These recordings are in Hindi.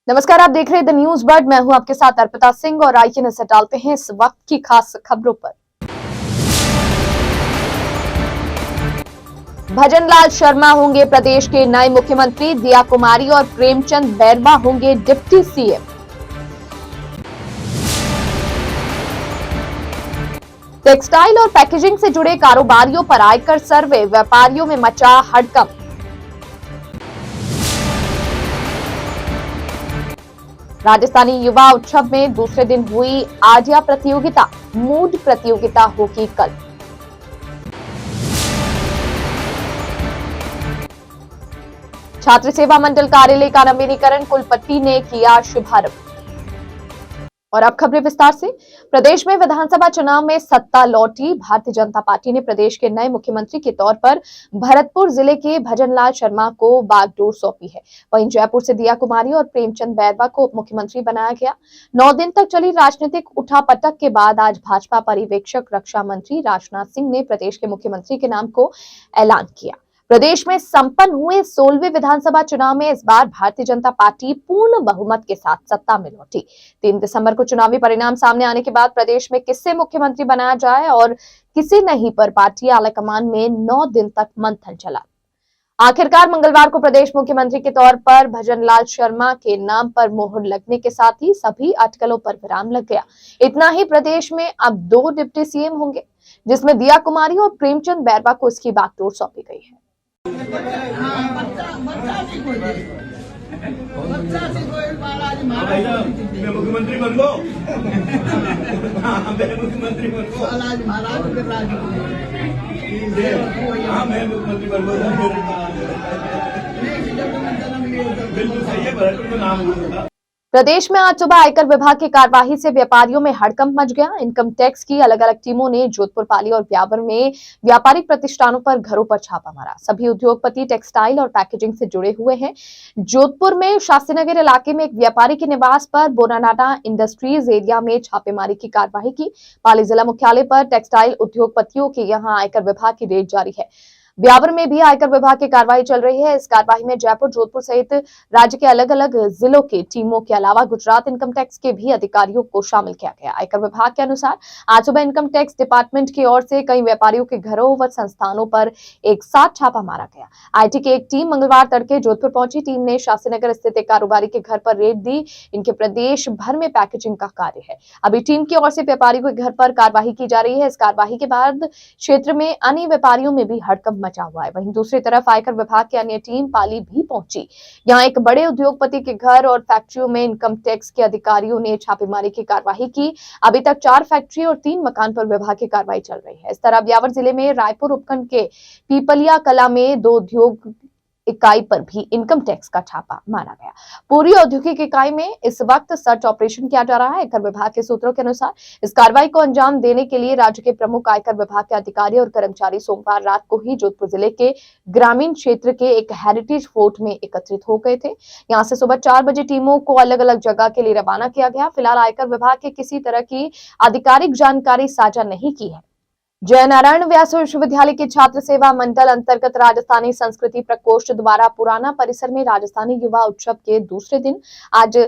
नमस्कार, आप देख रहे हैं द न्यूज बर्ड। मैं हूं आपके साथ अर्पिता सिंह और आइए नजर डालते हैं इस वक्त की खास खबरों पर। भजनलाल शर्मा होंगे प्रदेश के नए मुख्यमंत्री, दिया कुमारी और प्रेमचंद बैरवा होंगे डिप्टी सीएम। टेक्सटाइल और पैकेजिंग से जुड़े कारोबारियों पर आयकर सर्वे, व्यापारियों में मचा हड़कंप। राजस्थानी युवा उत्सव में दूसरे दिन हुई आजिया प्रतियोगिता, मूड प्रतियोगिता होगी कल। छात्र सेवा मंडल कार्यालय का नवीनीकरण, कुलपति ने किया शुभारंभ। और अब खबरें विस्तार से। प्रदेश में विधानसभा चुनाव में सत्ता लौटी। भारतीय जनता पार्टी ने प्रदेश के नए मुख्यमंत्री के तौर पर भरतपुर जिले के भजनलाल शर्मा को बागडोर सौंपी है। वहीं जयपुर से दिया कुमारी और प्रेमचंद बैरवा को उप मुख्यमंत्री बनाया गया। 9 दिन तक चली राजनीतिक उठापटक के बाद आज भाजपा पर्यवेक्षक रक्षा मंत्री राजनाथ सिंह ने प्रदेश के मुख्यमंत्री के नाम को ऐलान किया। प्रदेश में संपन्न हुए 16वें विधानसभा चुनाव में इस बार भारतीय जनता पार्टी पूर्ण बहुमत के साथ सत्ता में लौटी। 3 दिसंबर को चुनावी परिणाम सामने आने के बाद प्रदेश में किसे मुख्यमंत्री बनाया जाए और किसे नहीं पर पार्टी आलाकमान में 9 दिन तक मंथन चला। आखिरकार मंगलवार को प्रदेश मुख्यमंत्री के तौर पर भजनलाल शर्मा के नाम पर मोहर लगने के साथ ही सभी अटकलों पर विराम लग गया। इतना ही, प्रदेश में अब 2 डिप्टी सीएम होंगे, जिसमें दिया कुमारी और प्रेमचंद बैरवा को इसकी बागडोर सौंपी गई है। मुख्यमंत्री बन लो। मुख्यमंत्री बन लो। मैं मुख्यमंत्री बन लो। बिल्कुल सही है, भरतपुर को नाम होगा। प्रदेश में आज सुबह आयकर विभाग की कार्यवाही से व्यापारियों में हड़कंप मच गया। इनकम टैक्स की अलग अलग टीमों ने जोधपुर, पाली और ब्यावर में व्यापारिक प्रतिष्ठानों पर घरों पर छापा मारा। सभी उद्योगपति टेक्सटाइल और पैकेजिंग से जुड़े हुए हैं। जोधपुर में शास्त्रीनगर इलाके में एक व्यापारी के निवास पर बोनानाडा इंडस्ट्रीज एरिया में छापेमारी की कार्यवाही की। पाली जिला मुख्यालय पर टेक्सटाइल उद्योगपतियों के यहां आयकर विभाग की रेड जारी है। ब्यावर में भी आयकर विभाग की कार्रवाई चल रही है। इस कार्रवाई में जयपुर, जोधपुर सहित राज्य के अलग अलग जिलों के टीमों के अलावा गुजरात इनकम टैक्स के भी अधिकारियों को शामिल किया गया। आयकर विभाग के अनुसार आज सुबह इनकम टैक्स डिपार्टमेंट की ओर से कई व्यापारियों के घरों व संस्थानों पर एक साथ छापा मारा गया। आईटी की एक टीम मंगलवार तड़के जोधपुर पहुंची। टीम ने शास्त्रीनगर स्थित एक कारोबारी के घर पर रेड दी। इनके प्रदेश भर में पैकेजिंग का कार्य है। अभी टीम की ओर से व्यापारी के घर पर कार्रवाई की जा रही है। इस कार्रवाई के बाद क्षेत्र में अन्य व्यापारियों में भी हड़कंप मचा हुआ है। वहीं दूसरी तरफ आयकर विभाग की अन्य टीम पाली भी पहुंची। यहां एक बड़े उद्योगपति के घर और फैक्ट्रियों में इनकम टैक्स के अधिकारियों ने छापेमारी की कार्यवाही की। अभी तक 4 फैक्ट्री और 3 मकान पर विभाग की कार्रवाई चल रही है। इस तरह ब्यावर जिले में रायपुर उपखंड के पीपलिया कला में 2 उद्योग इकाई पर भी इनकम टैक्स का छापा मारा गया। पूरी औद्योगिक इकाई में इस वक्त सर्च ऑपरेशन किया जा रहा है। आयकर विभाग के सूत्रों के अनुसार इस कार्रवाई को अंजाम देने के लिए राज्य के प्रमुख आयकर विभाग के अधिकारी और कर्मचारी सोमवार रात को ही जोधपुर जिले के ग्रामीण क्षेत्र के एक हेरिटेज फोर्ट में एकत्रित हो गए थे। यहां से सुबह 4 बजे टीमों को अलग अलग जगह के लिए रवाना किया गया। फिलहाल आयकर विभाग के किसी तरह की आधिकारिक जानकारी साझा नहीं की है। जयनारायण व्यास विश्वविद्यालय के छात्र सेवा मंडल अंतर्गत राजस्थानी संस्कृति प्रकोष्ठ द्वारा पुराना परिसर में राजस्थानी युवा उत्सव के दूसरे दिन आज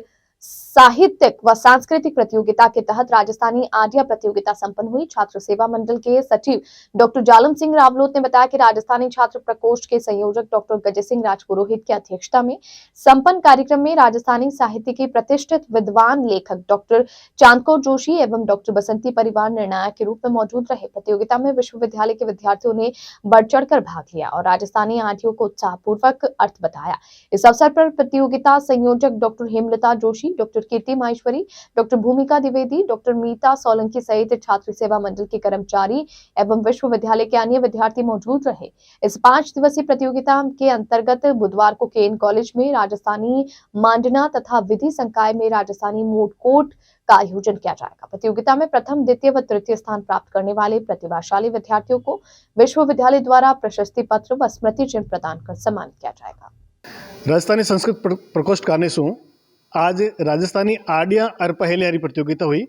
साहित्यिक व सांस्कृतिक प्रतियोगिता के तहत राजस्थानी आडिया प्रतियोगिता संपन्न हुई। छात्र सेवा मंडल के सचिव डॉक्टर जालम सिंह रावलोत ने बताया कि राजस्थानी छात्र प्रकोष्ठ के संयोजक डॉक्टर गजय सिंह राजपुरोहित की अध्यक्षता में संपन्न कार्यक्रम में राजस्थानी साहित्य के प्रतिष्ठित विद्वान लेखक डॉक्टर चांदकौर जोशी एवं डॉक्टर बसंती परिवार निर्णायक के रूप में मौजूद रहे। प्रतियोगिता में विश्वविद्यालय के विद्यार्थियों ने बढ़ चढ़कर भाग लिया और राजस्थानी आडियो को उत्साहपूर्वक अर्थ बताया। इस अवसर पर प्रतियोगिता संयोजक डॉक्टर हेमलता जोशी, डॉक्टर कीर्ति माहेश्वरी, डॉक्टर भूमिका द्विवेदी, डॉक्टर मीता सोलंकी सहित छात्र सेवा मंडल के कर्मचारी एवं विश्वविद्यालय के अन्य विद्यार्थी मौजूद रहे। इस 5 दिवसीय प्रतियोगिता के अंतर्गत बुधवार को केएन कॉलेज में राजस्थानी मांडना तथा विधि संकाय में राजस्थानी मूड कोर्ट का आयोजन किया जाएगा। प्रतियोगिता में प्रथम, द्वितीय व तृतीय स्थान प्राप्त करने वाले प्रतिभाशाली विद्यार्थियों को विश्वविद्यालय द्वारा प्रशस्ति पत्र व स्मृति चिन्ह प्रदान कर सम्मानित किया जाएगा। राजस्थानी संस्कृत प्रकोष्ठ कानेसु आज राजस्थानी आडिया और पहेलियारी प्रतियोगिता हुई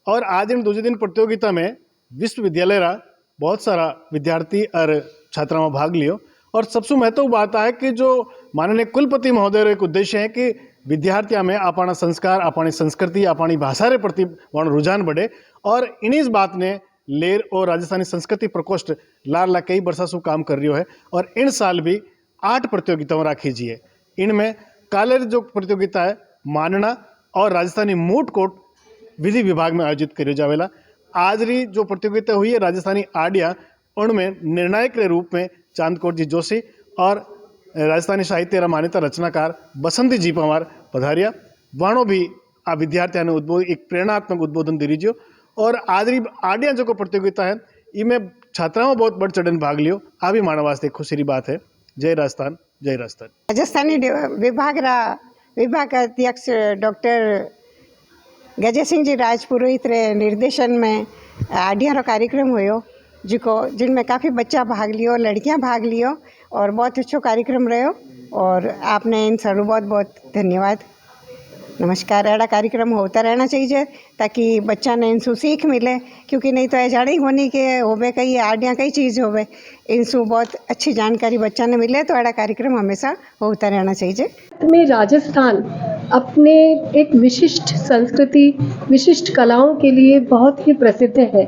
और आज इन दूसरे दिन प्रतियोगिता में विश्वविद्यालय रा बहुत सारा विद्यार्थी और छात्राओं में भाग लियो। और सबसे महत्वपूर्ण बात है कि जो माननीय कुलपति महोदय एक उद्देश्य है कि विद्यार्थियों में अपना संस्कार, अपनी संस्कृति, अपनी भाषा रे प्रति वण रुझान बढ़े। और इन्हीं बात ने लेर और राजस्थानी संस्कृति प्रकोष्ठ लार कई वर्षा से काम कर रही है। और इन साल भी 8 प्रतियोगिताओं राखी जी है। इनमें काले जो प्रतियोगिता है मानना और राजस्थानी मूट कोट विधि विभाग में आयोजित करी जावेला। आज री जो प्रतियोगिता हुई है राजस्थानी आडिया, उनमें निर्णायक के रूप में चांदकोट जी जोशी और राजस्थानी साहित्य रा मान्यता रचनाकार बसंती जी पवार पधारिया। वाणो भी आ विद्यार्थियों ने उद्बोधन एक प्रेरणात्मक उद्बोधन दे रही। और आज री आडिया जो प्रतियोगिता है इनमें छात्राओं बहुत बढ़ चढ़न भाग लियो। आ भी मानव वास्ते खुशी की बात है। जय राजस्थान, जय राजस्थान। राजस्थानी विभाग अध्यक्ष डॉक्टर गजय सिंह जी राजपुरोहित रे निर्देशन में आडिया रो कार्यक्रम हुयो जिनमें काफ़ी बच्चा भाग लियो, लड़कियां भाग लियो और बहुत अच्छो कार्यक्रम रहो। और आपने इन सरू बहुत बहुत धन्यवाद, नमस्कार। ऐसा कार्यक्रम होता रहना चाहिए ताकि बच्चा ने इनसू सीख मिले, क्योंकि नहीं तो जाने ही होनी के होवे कई आडिया कई चीज़ होवे, इनसू बहुत अच्छी जानकारी बच्चा ने मिले। तो ऐसा कार्यक्रम हमेशा होता रहना चाहिए। में राजस्थान अपने एक विशिष्ट संस्कृति, विशिष्ट कलाओं के लिए बहुत ही प्रसिद्ध है।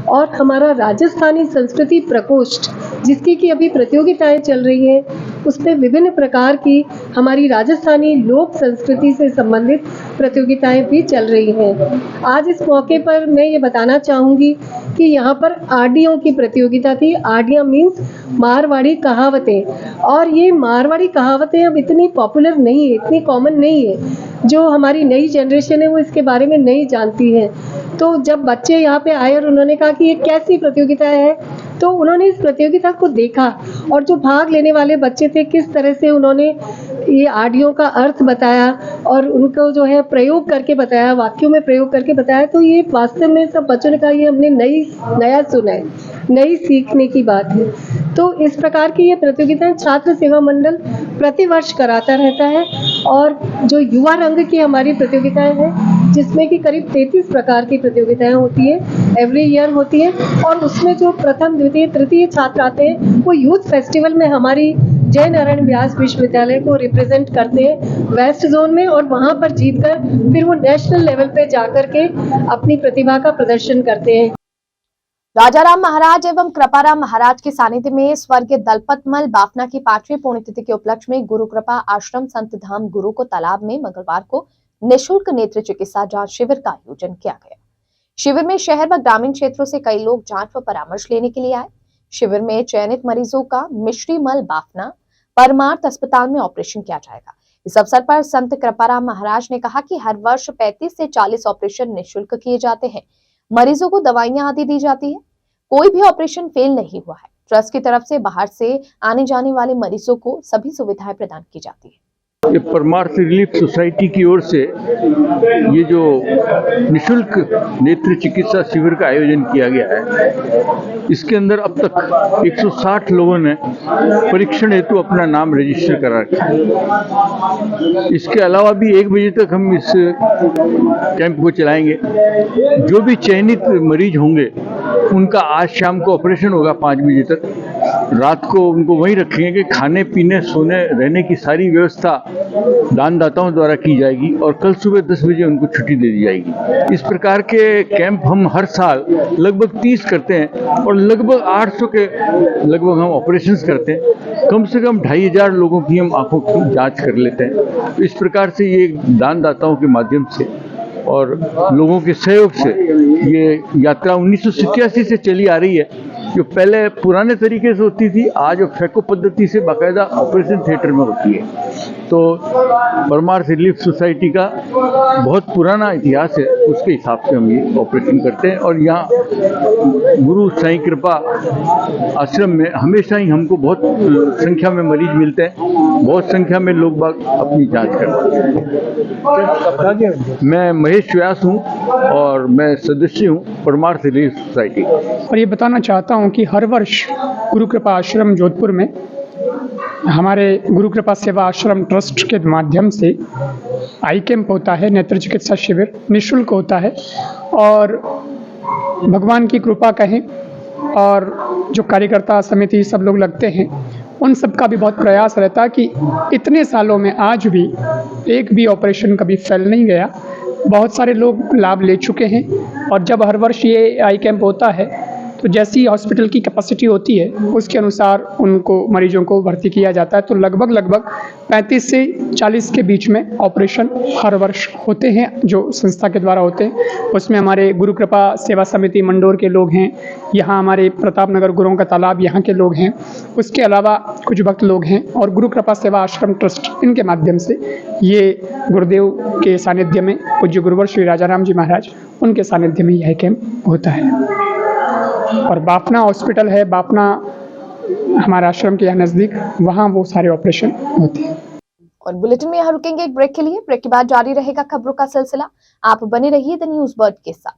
और हमारा राजस्थानी संस्कृति प्रकोष्ठ, जिसकी कि अभी प्रतियोगिताएं चल रही हैं, उसमें विभिन्न प्रकार की हमारी राजस्थानी लोक संस्कृति से संबंधित प्रतियोगिताएं भी चल रही हैं। आज इस मौके पर मैं ये बताना चाहूँगी कि यहाँ पर आडियों की प्रतियोगिता थी। आडिया मीन्स मारवाड़ी कहावतें। और ये मारवाड़ी कहावतें अब इतनी पॉपुलर नहीं है, इतनी कॉमन नहीं है। जो हमारी नई जनरेशन है वो इसके बारे में नहीं जानती है। तो जब बच्चे यहाँ पे आए और उन्होंने कहा कि ये कैसी प्रतियोगिता है, तो उन्होंने इस प्रतियोगिता को देखा और जो भाग लेने वाले बच्चे थे किस तरह से उन्होंने ये आडियों का अर्थ बताया और उनको जो है प्रयोग करके बताया, वाक्यों में प्रयोग करके बताया। तो ये वास्तव में सब बच्चों ने कहा ये हमने नया सुना है, नई सीखने की बात है। तो इस प्रकार की ये प्रतियोगिताएं छात्र सेवा मंडल प्रतिवर्ष कराता रहता है। और जो युवा रंग की हमारी प्रतियोगिताएं हैं, जिसमें कि करीब 33 प्रकार की प्रतियोगिताएं होती हैं, एवरी ईयर होती हैं। और उसमें जो प्रथम, द्वितीय, तृतीय छात्र आते हैं वो यूथ फेस्टिवल में हमारी जय नारायण व्यास विश्वविद्यालय को रिप्रेजेंट करते हैं वेस्ट जोन में, और वहाँ पर जीतकर फिर वो नेशनल लेवल पे जाकर के अपनी प्रतिभा का प्रदर्शन करते हैं। राजाराम महाराज एवं कृपाराम महाराज के सानिध्य में स्वर्गीय दलपतमल बाफना की 5वीं पुण्यतिथि के उपलक्ष्य में गुरु कृपा आश्रम संत धाम गुरु को तालाब में मंगलवार को निःशुल्क नेत्र चिकित्सा जांच शिविर का आयोजन किया गया। शिविर में शहर व ग्रामीण क्षेत्रों से कई लोग जांच व परामर्श लेने के लिए आए। शिविर में चयनित मरीजों का मिश्रीमल बाफना परमार्थ अस्पताल में ऑपरेशन किया जाएगा। इस अवसर पर संत कृपाराम महाराज ने कहा कि हर वर्ष 35 से 40 ऑपरेशन निःशुल्क किए जाते हैं। मरीजों को दवाइयां आदि दी जाती है। कोई भी ऑपरेशन फेल नहीं हुआ है। ट्रस्ट की तरफ से बाहर से आने जाने वाले मरीजों को सभी सुविधाएं प्रदान की जाती है। ये परमार्थ रिलीफ सोसाइटी की ओर से ये जो निःशुल्क नेत्र चिकित्सा शिविर का आयोजन किया गया है, इसके अंदर अब तक 160 लोगों ने परीक्षण हेतु अपना नाम रजिस्टर करा रखा है। इसके अलावा भी 1 बजे तक हम इस कैंप को चलाएंगे। जो भी चयनित मरीज होंगे उनका आज शाम को ऑपरेशन होगा 5 बजे तक। रात को उनको वहीं रखेंगे कि खाने पीने, सोने, रहने की सारी व्यवस्था दानदाताओं द्वारा की जाएगी और कल सुबह 10 बजे उनको छुट्टी दे दी जाएगी। इस प्रकार के कैंप हम हर साल लगभग 30 करते हैं और लगभग 800 के लगभग हम ऑपरेशंस करते हैं। कम से कम 2500 लोगों की हम आंखों की जांच कर लेते हैं। इस प्रकार से ये दानदाताओं के माध्यम से और लोगों के सहयोग से ये यात्रा 1987 से चली आ रही है, जो पहले पुराने तरीके से होती थी, आज फैको पद्धति से बाकायदा ऑपरेशन थिएटर में होती है। तो परमार्थ रिलीफ सोसाइटी का बहुत पुराना इतिहास है, उसके हिसाब से हम ये ऑपरेशन करते हैं। और यहाँ गुरु साईं कृपा आश्रम में हमेशा ही हमको बहुत संख्या में मरीज मिलते हैं, बहुत संख्या में लोग बाग अपनी जांच करवाते हैं। मैं महेश व्यास हूँ और मैं सदस्य हूँ परमार्थ रिलीफ सोसाइटी। और ये बताना चाहता हूँ कि हर वर्ष गुरु कृपा आश्रम जोधपुर में हमारे गुरु कृपा सेवा आश्रम ट्रस्ट के माध्यम से आई कैंप होता है, नेत्र चिकित्सा शिविर निःशुल्क होता है। और भगवान की कृपा कहें और जो कार्यकर्ता समिति सब लोग लगते हैं उन सब का भी बहुत प्रयास रहता है कि इतने सालों में आज भी एक भी ऑपरेशन कभी फेल नहीं गया। बहुत सारे लोग लाभ ले चुके हैं और जब हर वर्ष ये आई कैंप होता है तो जैसी हॉस्पिटल की कैपेसिटी होती है उसके अनुसार उनको मरीजों को भर्ती किया जाता है। तो लगभग 35 से 40 के बीच में ऑपरेशन हर वर्ष होते हैं जो संस्था के द्वारा होते हैं। उसमें हमारे गुरु कृपा सेवा समिति मंडोर के लोग हैं, यहाँ हमारे प्रताप नगर गुरुओं का तालाब यहाँ के लोग हैं, उसके अलावा कुछ भक्त लोग हैं और गुरु कृपा सेवा आश्रम ट्रस्ट इनके माध्यम से ये गुरुदेव के सानिध्य में पूज्य गुरुवर श्री राजाराम जी महाराज उनके सानिध्य में यह कैंप होता है। और बापना हॉस्पिटल है, बापना हमारे आश्रम के यहाँ नज़दीक, वहाँ वो सारे ऑपरेशन होते हैं। और बुलेटिन में यहाँ रुकेंगे एक ब्रेक के लिए। ब्रेक के बाद जारी रहेगा खबरों का सिलसिला। आप बने रहिए द न्यूज़ बर्ड के साथ।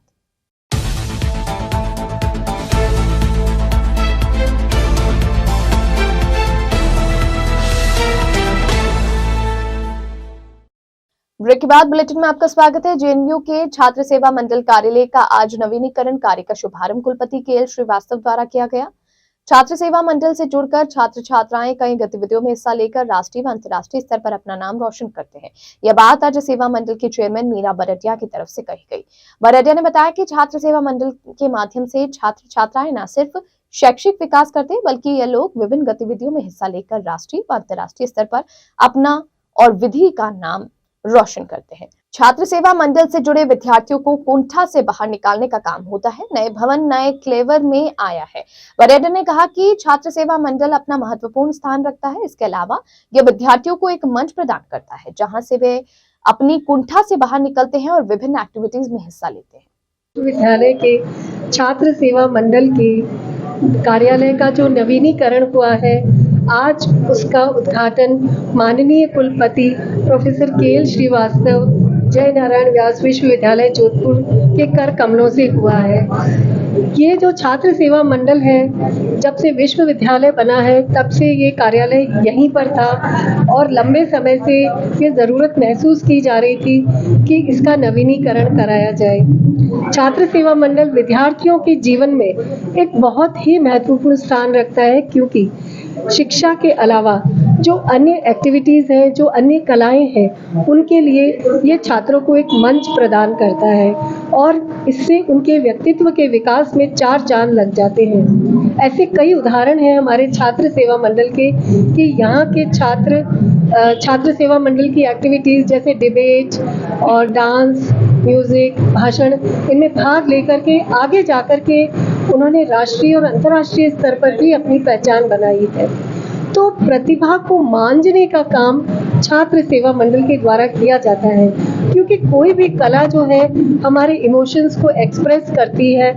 ब्रेक के बाद बुलेटिन में आपका स्वागत है। जेएनयू के छात्र सेवा मंडल कार्यालय का आज नवीनीकरण कार्य का शुभारंभ कुलपति के एल श्रीवास्तव द्वारा किया गया। छात्र सेवा मंडल से जुड़कर छात्र छात्राएं कई गतिविधियों में हिस्सा लेकर राष्ट्रीय व अंतर्राष्ट्रीय स्तर पर अपना नाम रोशन करते हैं। यह बात आज सेवा मंडल के चेयरमैन मीरा बरडिया की तरफ से कही गई। बरडिया ने बताया कि छात्र सेवा मंडल के माध्यम से छात्र छात्राएं न सिर्फ शैक्षिक विकास करते हैं बल्कि ये लोग विभिन्न गतिविधियों में हिस्सा लेकर राष्ट्रीय व अंतर्राष्ट्रीय स्तर पर अपना और विधि का नाम रोशन करते हैं। छात्र सेवा मंडल से जुड़े विद्यार्थियों को कुंठा से बाहर निकालने का काम होता है। नए भवन नए क्लेवर में आया है। बरेडा ने कहा कि छात्र सेवा मंडल अपना महत्वपूर्ण स्थान रखता है। इसके अलावा यह विद्यार्थियों को एक मंच प्रदान करता है जहां से वे अपनी कुंठा से बाहर निकलते हैं और विभिन्न एक्टिविटीज में हिस्सा लेते हैं। विद्यालय के छात्र सेवा मंडल के कार्यालय का जो नवीनीकरण हुआ है, आज उसका उद्घाटन माननीय कुलपति प्रोफेसर के एल श्रीवास्तव जय नारायण व्यास विश्वविद्यालय जोधपुर के कर कमलों से हुआ है। ये जो छात्र सेवा मंडल है, जब से विश्वविद्यालय बना है तब से ये कार्यालय यहीं पर था और लंबे समय से ये ज़रूरत महसूस की जा रही थी कि इसका नवीनीकरण कराया जाए। छात्र सेवा मंडल विद्यार्थियों के जीवन में एक बहुत ही महत्वपूर्ण स्थान रखता है, क्योंकि शिक्षा के अलावा जो अन्य एक्टिविटीज़ हैं, जो अन्य कलाएं हैं, उनके लिए ये छात्रों को एक मंच प्रदान करता है और इससे उनके व्यक्तित्व के विकास में चार चांद लग जाते हैं। ऐसे कई उदाहरण हैं हमारे छात्र सेवा मंडल के कि यहाँ के छात्र सेवा मंडल की एक्टिविटीज़ जैसे डिबेट और डांस, म्यूज़िक, भाषण, इनमें भाग लेकर के आगे जाकर के उन्होंने राष्ट्रीय और अंतर्राष्ट्रीय स्तर पर भी अपनी पहचान बनाई है। तो प्रतिभा को मांझने का काम छात्र सेवा मंडल के द्वारा किया जाता है, क्योंकि कोई भी कला जो है हमारे इमोशंस को एक्सप्रेस करती है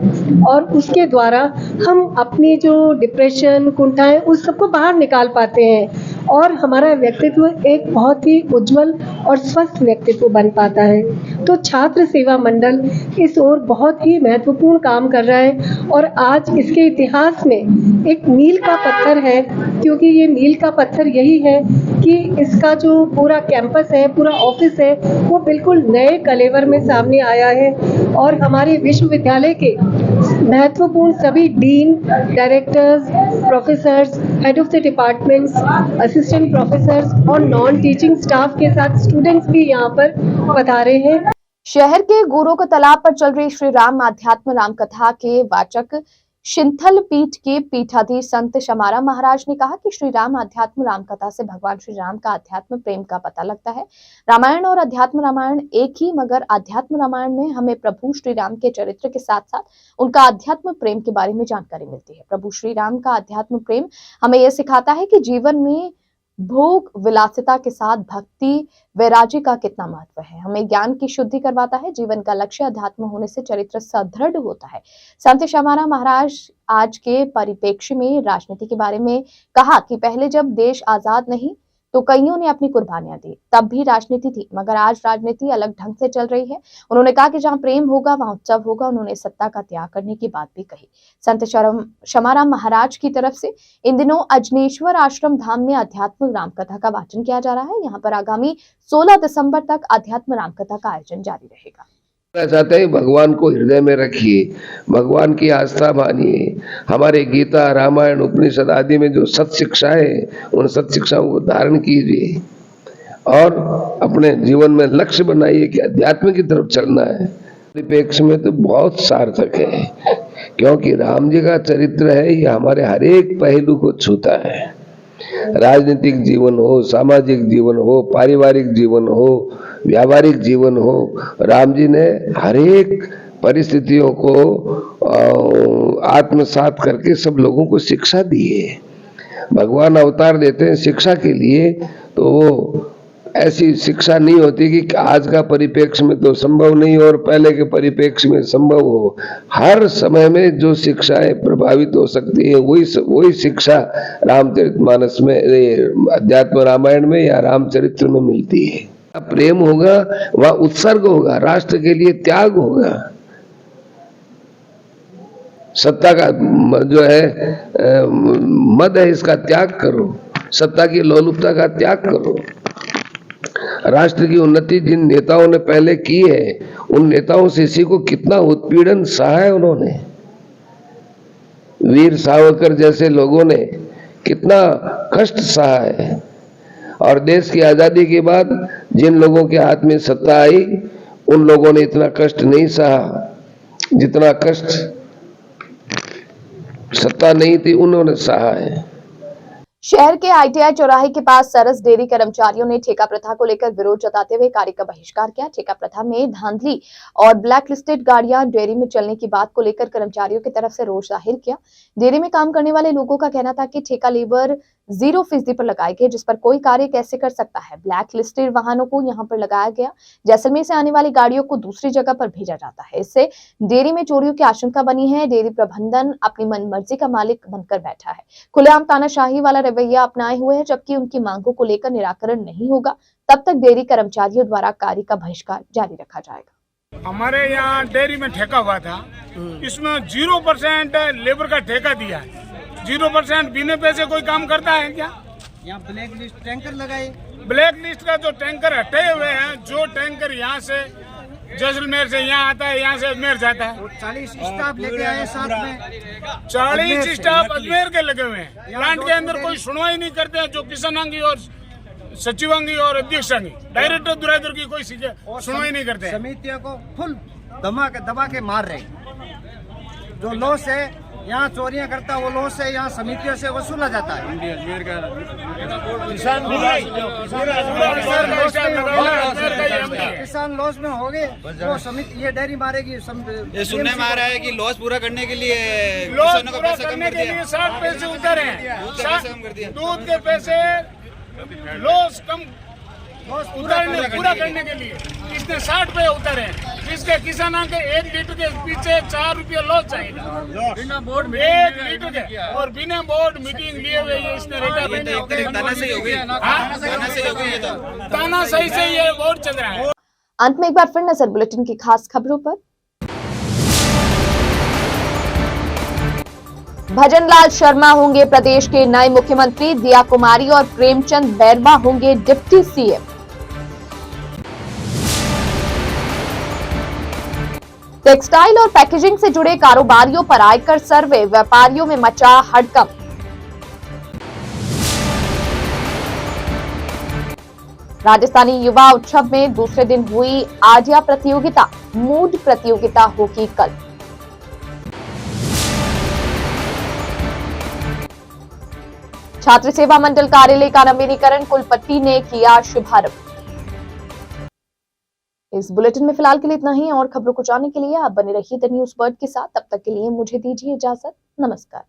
और उसके द्वारा हम अपनी जो डिप्रेशन, कुंठाएं, उस सबको बाहर निकाल पाते हैं और हमारा व्यक्तित्व एक बहुत ही उज्जवल और स्वस्थ व्यक्तित्व बन पाता है। तो छात्र सेवा मंडल इस ओर बहुत ही महत्वपूर्ण काम कर रहा है और आज इसके इतिहास में एक मील का पत्थर है, क्योंकि ये मील का पत्थर यही है कि इसका जो पूरा कैंपस है, पूरा ऑफिस है, वो बिल्कुल नए कलेवर में सामने आया है और हमारे विश्वविद्यालय के महत्वपूर्ण सभी dean, directors, professors, head of the departments, assistant professors और नॉन टीचिंग स्टाफ के साथ स्टूडेंट्स भी यहाँ पर पधारे हैं। शहर के गुरु का तालाब पर चल रही श्री राम आध्यात्म राम कथा के वाचक शिंथल पीठ के पीठाधीश संत शमारा महाराज ने कहा कि श्री राम आध्यात्म राम कथा से भगवान श्री राम का अध्यात्म प्रेम का पता लगता है। रामायण और अध्यात्म रामायण एक ही, मगर अध्यात्म रामायण में हमें प्रभु श्री राम के चरित्र के साथ साथ उनका अध्यात्म प्रेम के बारे में जानकारी मिलती है। प्रभु श्री राम का अध्यात्म प्रेम हमें यह सिखाता है कि जीवन में भोग विलासिता के साथ भक्ति वैराग्य का कितना महत्व है। हमें ज्ञान की शुद्धि करवाता है। जीवन का लक्ष्य अध्यात्म होने से चरित्र सुदृढ़ होता है। संत शमारा महाराज आज के परिप्रेक्ष्य में राजनीति के बारे में कहा कि पहले जब देश आजाद नहीं तो कईयों ने अपनी कुर्बानियां दी, तब भी राजनीति थी, मगर आज राजनीति अलग ढंग से चल रही है। उन्होंने कहा कि जहां प्रेम होगा वहां उत्सव होगा। उन्होंने सत्ता का त्याग करने की बात भी कही। संत शमारा महाराज की तरफ से इन दिनों अजनेश्वर आश्रम धाम में अध्यात्म रामकथा का वाचन किया जा रहा है। यहाँ पर आगामी 16 दिसंबर तक अध्यात्म रामकथा का आयोजन जारी रहेगा। चाहते हैं भगवान को हृदय में रखिए, भगवान की आस्था मानिए। हमारे गीता, रामायण, उपनिषद आदि में जो सत शिक्षाएं हैं उन सत शिक्षाओं को धारण कीजिए और अपने जीवन में लक्ष्य बनाइए कि अध्यात्म की तरफ चलना है। परिप्रेक्ष्य में तो बहुत सार्थक है, क्योंकि राम जी का चरित्र है, ये हमारे हर एक पहलू को छूता है। राजनीतिक जीवन हो, सामाजिक जीवन हो, पारिवारिक जीवन हो, व्यावहारिक जीवन हो, राम जी ने हर एक परिस्थितियों को आत्मसात करके सब लोगों को शिक्षा दी है। भगवान अवतार देते हैं शिक्षा के लिए, तो वो ऐसी शिक्षा नहीं होती कि आज का परिप्रेक्ष्य में तो संभव नहीं और पहले के परिप्रेक्ष्य में संभव हो। हर समय में जो शिक्षाएं प्रभावित हो सकती है वही शिक्षा रामचरितमानस में, अध्यात्म रामायण में या रामचरित्र में मिलती है। प्रेम होगा, वह उत्सर्ग होगा, राष्ट्र के लिए त्याग होगा। सत्ता का जो है मद है, इसका त्याग करो, सत्ता की लोलुपता का त्याग करो। राष्ट्र की उन्नति जिन नेताओं ने पहले की है, उन नेताओं से इसी को कितना उत्पीड़न सहा है उन्होंने। वीर सावरकर जैसे लोगों ने कितना कष्ट सहा है, और देश की आजादी के बाद जिन लोगों के हाथ में सत्ता आई उन लोगों ने इतना कष्ट नहीं सहा जितना कष्ट सत्ता नहीं थी उन्होंने सहा है। शहर के आईटीआई चौराहे के पास सरस डेयरी कर्मचारियों ने ठेका प्रथा को लेकर विरोध जताते हुए कार्य का बहिष्कार किया। ठेका प्रथा में धांधली और ब्लैक लिस्टेड गाड़ियां डेयरी में चलने की बात को लेकर कर्मचारियों की तरफ से रोष जाहिर किया। डेयरी में काम करने वाले लोगों का कहना था कि ठेका लेबर 0% पर लगाए गए, जिस पर कोई कार्य कैसे कर सकता है। ब्लैक लिस्टेड वाहनों को यहां पर लगाया गया, जैसलमेर से आने वाली गाड़ियों को दूसरी जगह पर भेजा जाता है। इससे डेयरी में चोरियों की आशंका बनी है। डेयरी प्रबंधन अपनी मनमर्जी का मालिक बनकर बैठा है, खुलेआम तानाशाही वाला रवैया अपनाए हुए है। जबकि उनकी मांगों को लेकर निराकरण नहीं होगा तब तक डेयरी कर्मचारियों द्वारा कार्य का बहिष्कार जारी रखा जाएगा। हमारे यहाँ डेयरी में ठेका हुआ था, इसमें 0% लेबर का ठेका दिया है। 0% बिना पैसे कोई काम करता है क्या? यहाँ ब्लैक लिस्ट टैंकर लगाए, ब्लैक लिस्ट का जो टैंकर हटे हुए हैं, जो टैंकर यहाँ से जैसलमेर से यहाँ आता है, यहाँ से अजमेर जाता है। 40 स्टाफ लेके आए साथ में, 40 स्टाफ अजमेर के लगे हुए हैं। प्लांट के अंदर कोई सुनवाई नहीं करते हैं। जो किसानांगी और सचिवांगी और अध्यक्षांगी, डायरेक्टर दुराइदर की कोई सुनवाई नहीं करते हैं। समितियों को फुल दबा के मार रहे। जो लॉस है यहाँ चोरियां करता है, वो लॉस है यहाँ समितियों से वसूला जाता है। किसान लॉस में हो गए, वो समिति ये डेयरी मारेगी। ये सुनने में आ रहा है कि लॉस पूरा करने के लिए किसानों का पैसा कम कर दिया। 60 पैसे उतरे हैं, दूध के पैसे लॉस कम पूरा करने के लिए इसने 60 रुपये उतारे हैं, जिसके किसानों के 1 लीटर के पीछे 4 रुपये लॉस चाहिए बिना बोर्ड 1 लीटर के, और बिना बोर्ड मीटिंग लिए हुए ये इसने तानाशाही हो गई। तानाशाही से ये बोर्ड चल रहा है। अंत में एक बार फिर नजर बुलेटिन की खास खबरों पर। भजनलाल शर्मा होंगे प्रदेश के नए मुख्यमंत्री, दिया कुमारी और प्रेमचंद बैरवा होंगे डिप्टी सीएम। टेक्सटाइल और पैकेजिंग से जुड़े कारोबारियों पर आयकर सर्वे, व्यापारियों में मचा हड़कंप। राजस्थानी युवा उत्सव में दूसरे दिन हुई आजिया प्रतियोगिता, मूड प्रतियोगिता होगी कल। छात्र सेवा मंडल कार्यालय का नवीनीकरण कुलपति ने किया शुभारंभ। इस बुलेटिन में फिलहाल के लिए इतना ही। और खबरों को जानने के लिए आप बने रहिए द न्यूज वर्ड के साथ। तब तक के लिए मुझे दीजिए इजाजत। नमस्कार।